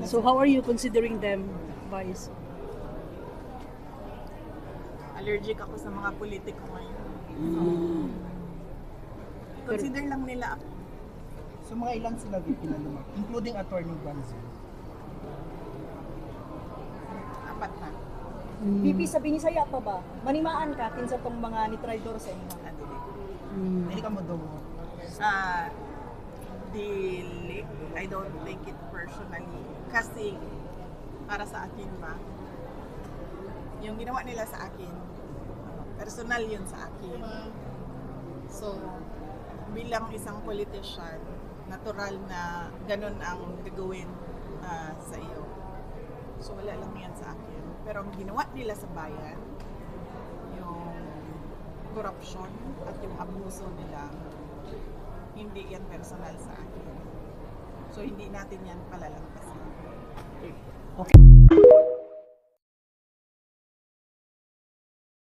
So how are you considering them, Vice? Allergic ako sa mga politiko ngayon. Consider lang nila ako. So mga ilan sila VP na naman, including Attorney Banzo? Apat na. VP, sabi ni saya pa ba? Manimaan ka sa tong mga ni Tridor sa inyo. Adili. Hindi ka mo daw. Dili. I don't take it personally. Kasi, para sa akin ba, yung ginawa nila sa akin, personal yun sa akin. So, bilang isang politician, natural na ganun ang gagawin sa iyo. So, wala lang yan sa akin. Pero ang ginawa nila sa bayan, yung corruption at yung abuso nila, hindi yan personal sa akin. So, hindi natin yan palalampasin. Okay.